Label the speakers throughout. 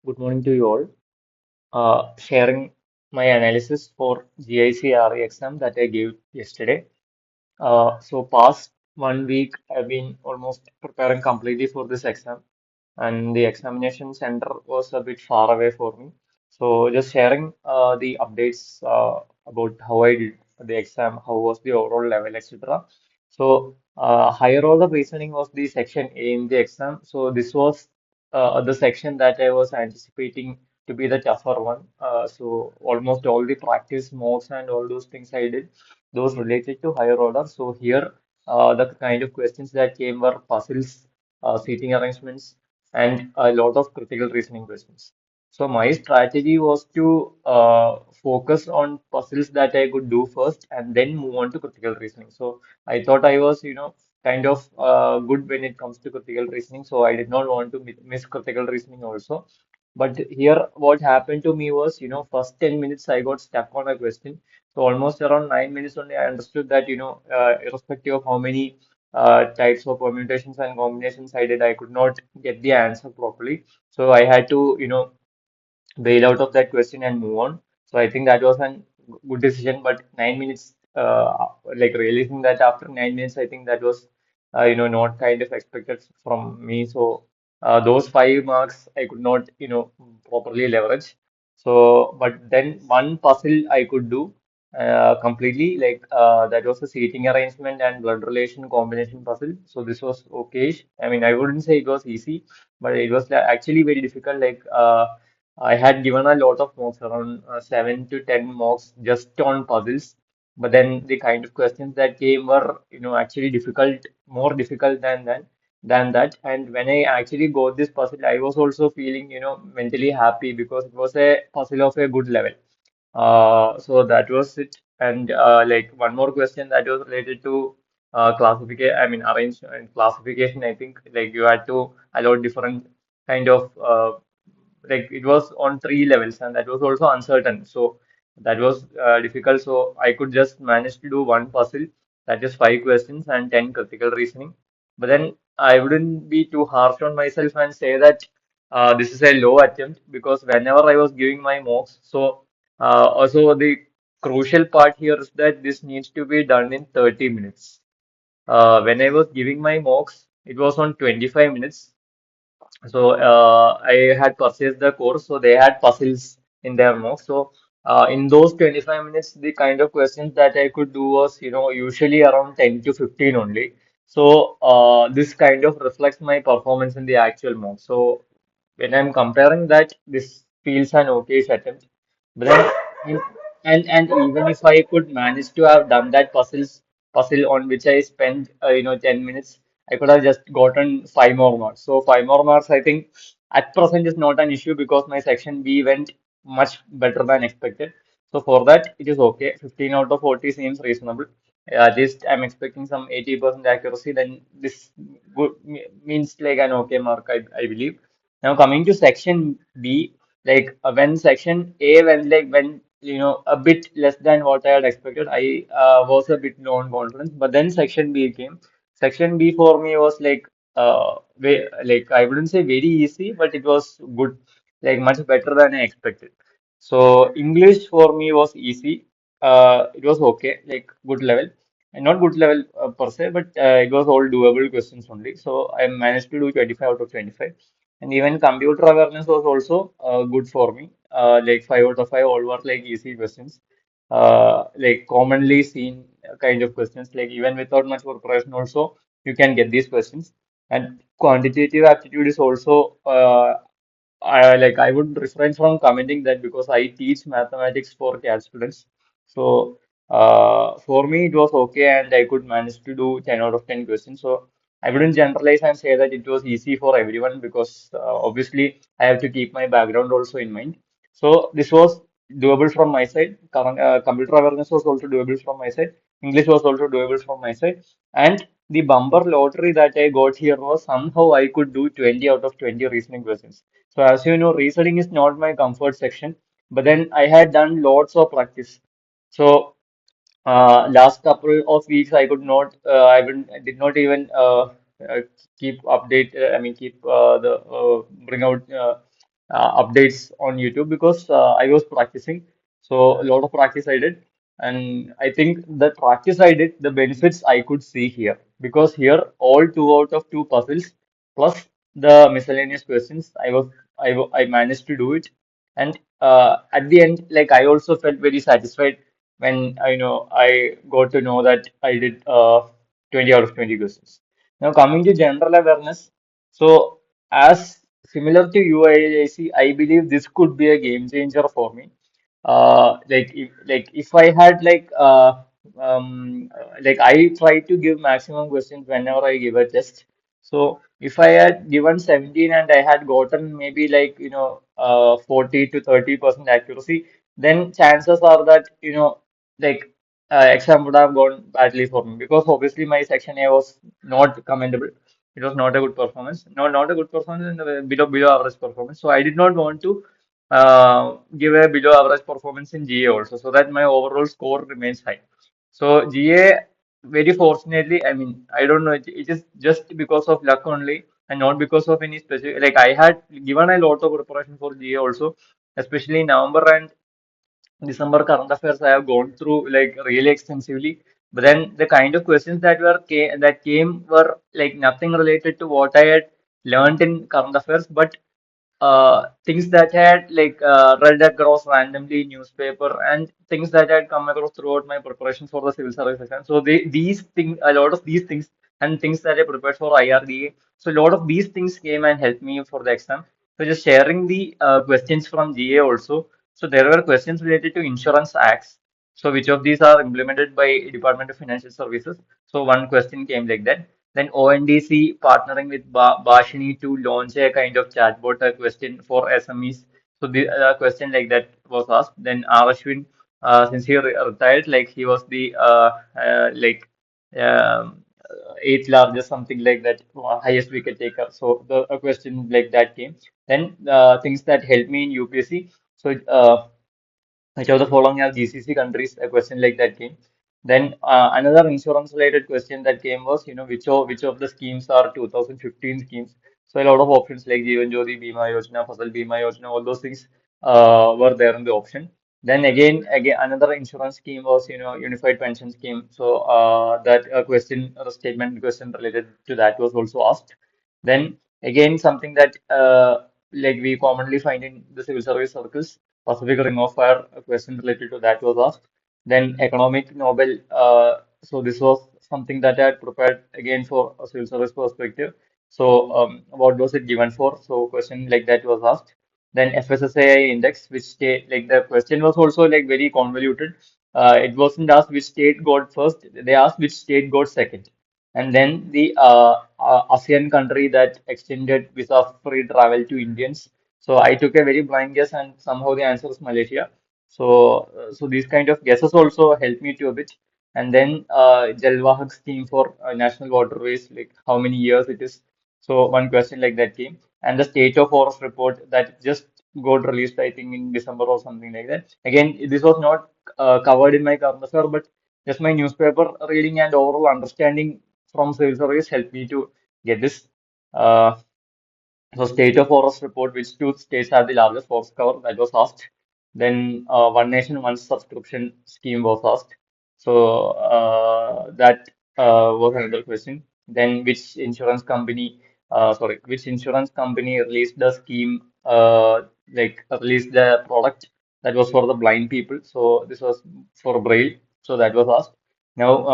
Speaker 1: Good morning to you all. Sharing my analysis for GIC exam that I gave yesterday. So past 1 week, I've been almost preparing completely for this exam, and the examination center was a bit far away for me. So just sharing the updates about how I did the exam, how was the overall level, etc. So higher order reasoning was the section A in the exam. So this was the section that I was anticipating to be the tougher one. So almost all the practice mocks and all those things I did, those related to higher order. So here, the kind of questions that came were puzzles, seating arrangements, and a lot of critical reasoning questions. So my strategy was to focus on puzzles that I could do first and then move on to critical reasoning. So I thought I was, kind of good when it comes to critical reasoning. So I did not want to miss critical reasoning also. But here, what happened to me was, first 10 minutes I got stuck on a question. So almost around 9 minutes only, I understood that, irrespective of how many types of permutations and combinations I did, I could not get the answer properly. So I had to, bail out of that question and move on. So I think that was a good decision. But 9 minutes, like realizing that after 9 minutes, I think that was, not kind of expected from me. So those 5 marks I could not, properly leverage. So, but then one puzzle I could do completely, like that was a seating arrangement and blood relation combination puzzle. So this was okay. I mean, I wouldn't say it was easy, but it was actually very difficult. Like I had given a lot of mocks, around 7 to 10 mocks just on puzzles. But then the kind of questions that came were, actually difficult, more difficult than that. And when I actually got this puzzle, I was also feeling, mentally happy because it was a puzzle of a good level. So that was it. And like one more question that was related to classification, I mean, arrange and classification. I think like you had to allot different kind of like it was on 3 levels, and that was also uncertain. So that was difficult. So I could just manage to do one puzzle, that is 5 questions and 10 critical reasoning. But then I wouldn't be too harsh on myself and say that this is a low attempt, because whenever I was giving my mocks, so also the crucial part here is that this needs to be done in 30 minutes. When I was giving my mocks, it was on 25 minutes. So I had purchased the course, so they had puzzles in their mocks. So in those 25 minutes, the kind of questions that I could do was, usually around 10 to 15 only. So this kind of reflects my performance in the actual mock. So when I'm comparing that, this feels an okay attempt. But then, and even if I could manage to have done that puzzle on which I spent 10 minutes, I could have just gotten 5 more marks. So 5 more marks, I think at present is not an issue because my section B went much better than expected. So for that, it is okay. 15 out of 40 seems reasonable. At least I'm expecting some 80% accuracy. Then this means like an okay mark, I believe. Now coming to section B, like when section A went like when a bit less than what I had expected, I was a bit low on confidence. But then section B came. Section B for me was like I wouldn't say very easy, but it was good, like much better than I expected. So English for me was easy. It was okay, like good level, and not good level per se, but it was all doable questions only. So I managed to do 25 out of 25. And even computer awareness was also good for me. Like 5 out of 5, all were like easy questions. Like commonly seen kind of questions. Like even without much preparation, also you can get these questions. And quantitative aptitude is also I would refrain from commenting that because I teach mathematics for CAT students. So for me it was okay, and I could manage to do 10 out of 10 questions. So I wouldn't generalize and say that it was easy for everyone, because obviously I have to keep my background also in mind. So this was doable from my side. Computer awareness was also doable from my side. English was also doable from my side. And the bumper lottery that I got here was somehow I could do 20 out of 20 reasoning questions. So as you know, reasoning is not my comfort section, but then I had done lots of practice. So last couple of weeks I could not, I did not even keep update. I mean, keep the bring out. updates on YouTube because I was practicing. So a lot of practice I did, and I think the practice I did, the benefits I could see here because here all two out of two puzzles plus the miscellaneous questions I managed to do it, and at the end, like I also felt very satisfied when I got to know that I did 20 out of 20 questions. Now coming to general awareness, so as similar to UIIC, I believe this could be a game changer for me. Like if I had like I try to give maximum questions whenever I give a test. So if I had given 17 and I had gotten maybe 40 to 30% accuracy, then chances are that like exam would have gone badly for me because obviously my section A was not commendable. It was not a good performance. No, not a good performance and a below average performance. So I did not want to give a below average performance in GA also, so that my overall score remains high. So GA, very fortunately, I mean, I don't know, it is just because of luck only and not because of any specific. Like I had given a lot of preparation for GA also, especially in November and December current affairs I have gone through like really extensively. But then the kind of questions that came were like nothing related to what I had learned in current affairs, but things that I had read across randomly in newspaper and things that I had come across throughout my preparation for the civil service exam. So these things, a lot of these things and things that I prepared for IRDA. So a lot of these things came and helped me for the exam. So just sharing the questions from GA also. So there were questions related to insurance acts. So which of these are implemented by Department of Financial Services? So one question came like that. Then ONDC partnering with Bashini to launch a kind of chatbot question for SMEs. So the question like that was asked. Then R. Ashwin, since he retired, like he was the eighth largest, something like that, highest wicket taker. So the a question like that came. Then things that helped me in UPSC. So which of the following are GCC countries? A question like that came. Then another insurance related question that came was, which of the schemes are 2015 schemes? So a lot of options like Jeevan Jyoti, Bima Yojana, Fasal Bima Yojana, all those things were there in the option. Then again, another insurance scheme was, Unified Pension Scheme. So that a question, or a statement question related to that was also asked. Then again, something that like we commonly find in the civil service circles, Pacific Ring of Fire, a question related to that was asked. Then economic Nobel. So this was something that I had prepared again for a civil service perspective. So what was it given for? So question like that was asked. Then FSSAI index, which state, like the question was also like very convoluted. It wasn't asked which state got first. They asked which state got second. And then the ASEAN country that extended visa-free travel to Indians. So I took a very blind guess, and somehow the answer is Malaysia. So these kind of guesses also helped me to a bit. And then Jalwahak scheme for national waterways, like how many years it is. So one question like that came. And the state of forest report that just got released, I think in December or something like that. Again, this was not covered in my current affair, but just my newspaper reading and overall understanding from civil service helped me to get this. Uh, so state of forest report, which two states have the largest forest cover, that was asked. Then one nation, one subscription scheme was asked. So that was another question. Then which insurance company released the scheme, released the product that was for the blind people. So this was for Braille. So that was asked. Now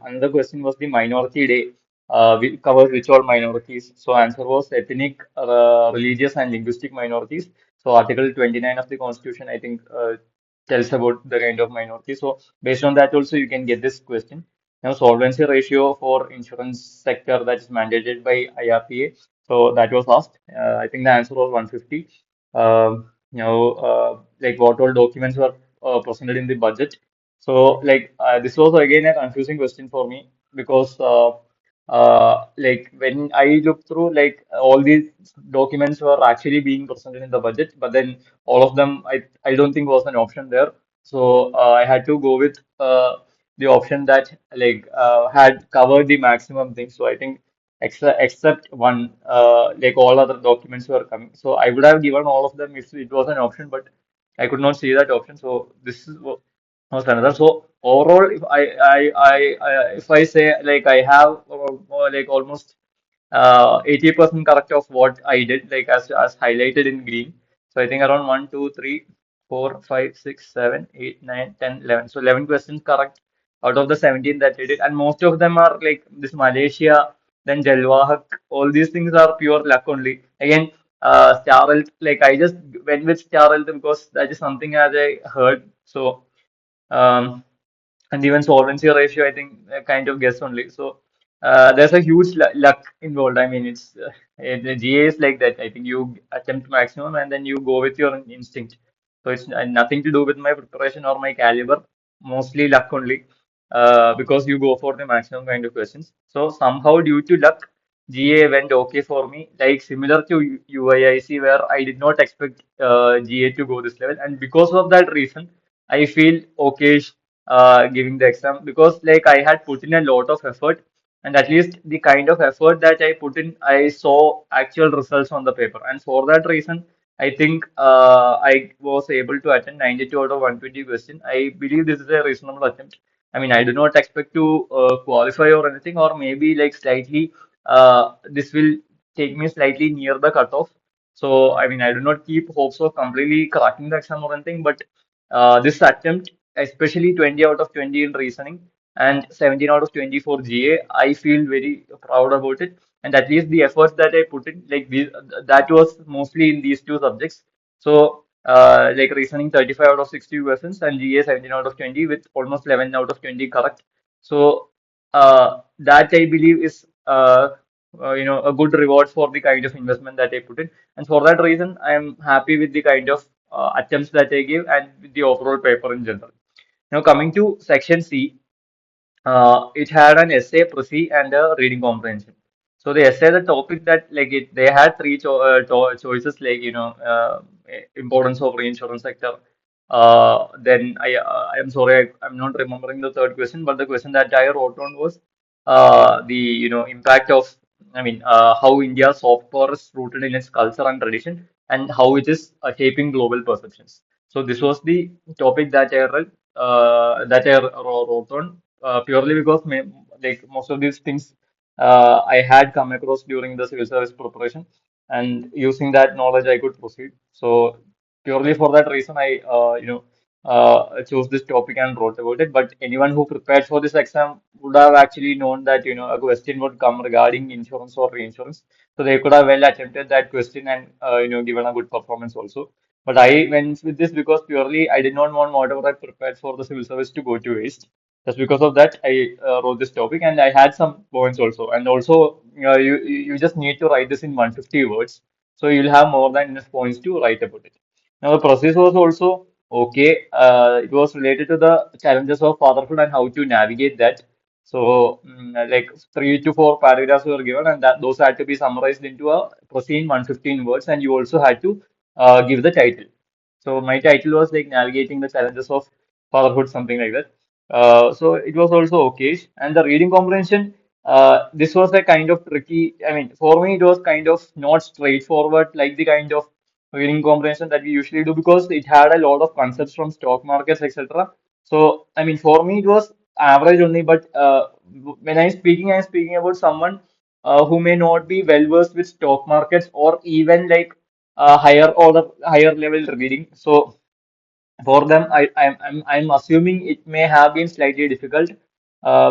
Speaker 1: another question was the minority day we covers which all minorities. So answer was ethnic, religious, and linguistic minorities. So Article 29 of the Constitution, I think, tells about the kind of minority. So based on that, also you can get this question. Now solvency ratio for insurance sector that is mandated by IRPA. So that was asked. I think the answer was 150. Like what all documents were presented in the budget. So this was again a confusing question for me because like when I looked through like all these documents were actually being presented in the budget, but then all of them I don't think was an option there. So I had to go with the option that had covered the maximum things. So I think except one, like all other documents were coming. So I would have given all of them if it was an option, but I could not see that option. So this is was another. So overall, if I say like I have like almost 80% correct of what I did, like as highlighted in green. So I think around 1, 2, 3, 4, 5, 6, 7, 8, 9, 10, 11. So 11 questions correct out of the 17 that I did, and most of them are like this Malaysia, then Jalwahak. All these things are pure luck only. Again, Star Health, like I just went with Star Health because that is something as I heard. So um, and even solvency ratio, I think kind of guess only. So there's a huge luck involved. I mean, the GA is like that. I think you attempt maximum and then you go with your instinct. So it's nothing to do with my preparation or my caliber. Mostly luck only, because you go for the maximum kind of questions. So somehow due to luck, GA went okay for me. Like similar to UIIC, where I did not expect GA to go this level, and because of that reason, I feel okay giving the exam because like I had put in a lot of effort, and at least the kind of effort that I put in, I saw actual results on the paper, and for that reason, I think I was able to attend 92 out of 120 question. I believe this is a reasonable attempt. I mean, I do not expect to qualify or anything, or maybe like slightly, this will take me slightly near the cutoff. So, I mean, I do not keep hopes of completely cracking the exam or anything, but this attempt, especially 20 out of 20 in reasoning and 17 out of 20 for GA, I feel very proud about it. And at least the efforts that I put in, like that was mostly in these two subjects. So, like reasoning 35 out of 60 questions and GA 17 out of 20 with almost 11 out of 20 correct. So, that I believe is, a good reward for the kind of investment that I put in. And for that reason, I am happy with the kind of attempts that I give and with the overall paper in general. Now, coming to section C, it had an essay, précis, and a reading comprehension. So the essay, the topic that like they had three choices like importance of reinsurance sector. Then I am sorry, I'm not remembering the third question, but the question that I wrote on was the impact of, I mean, how India's soft power is rooted in its culture and tradition, and how it is shaping global perceptions. So this was the topic that I read, that I wrote on, purely because like most of these things I had come across during the civil service preparation, and using that knowledge I could proceed. So purely for that reason, I chose this topic and wrote about it. But anyone who prepared for this exam would have actually known that a question would come regarding insurance or reinsurance, so they could have well attempted that question and given a good performance also. But I went with this because purely I did not want whatever I prepared for the civil service to go to waste. Just because of that, I wrote this topic, and I had some points also. And also, you just need to write this in 150 words, so you'll have more than enough points to write about it. Now, the process was also okay. It was related to the challenges of fatherhood and how to navigate that. So, like 3 to 4 paragraphs were given, and that those had to be summarized into a proceed 115 words, and you also had to give the title. So my title was like navigating the challenges of fatherhood, something like that. So it was also okay. And the reading comprehension, this was a kind of tricky. I mean, for me, it was kind of not straightforward like the kind of reading comprehension that we usually do because it had a lot of concepts from stock markets, etc. So, I mean, for me, it was average only. But when I'm speaking about someone who may not be well versed with stock markets or even like higher level reading. So for them, I'm assuming it may have been slightly difficult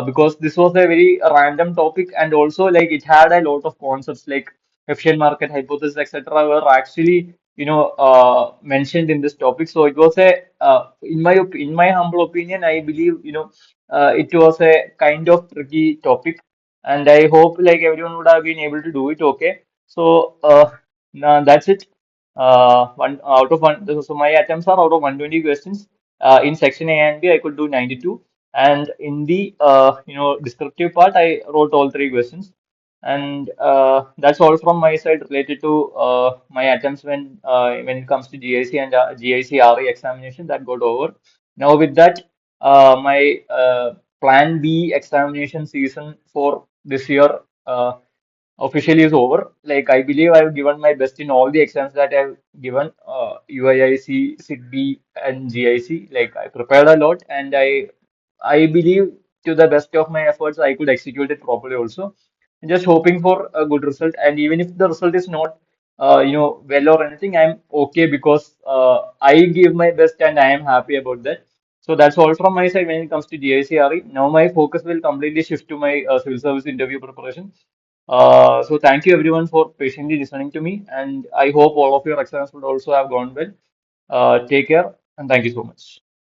Speaker 1: because this was a very random topic, and also like it had a lot of concepts like efficient market hypothesis, etc. were actually mentioned in this topic. So it was a in my humble opinion, I believe it was a kind of tricky topic, and I hope like everyone would have been able to do it okay. So now that's it. One out of one. So my attempts are out of 120 questions. In section A and B, I could do 92, and in the descriptive part, I wrote all three questions. And that's all from my side related to my attempts when it comes to GIC and GIC RE examination that got over. Now with that, my Plan B examination season for this year. officially is over. Like I believe I've given my best in all the exams that I've given, UIIC, SIGB, and GIC. Like I prepared a lot, and I believe to the best of my efforts I could execute it properly also. Just hoping for a good result, and even if the result is not, well or anything, I'm okay because I give my best and I am happy about that. So that's all from my side when it comes to GICRE. Now my focus will completely shift to my civil service interview preparation. So thank you everyone for patiently listening to me, and I hope all of your exams would also have gone well. Take care and thank you so much.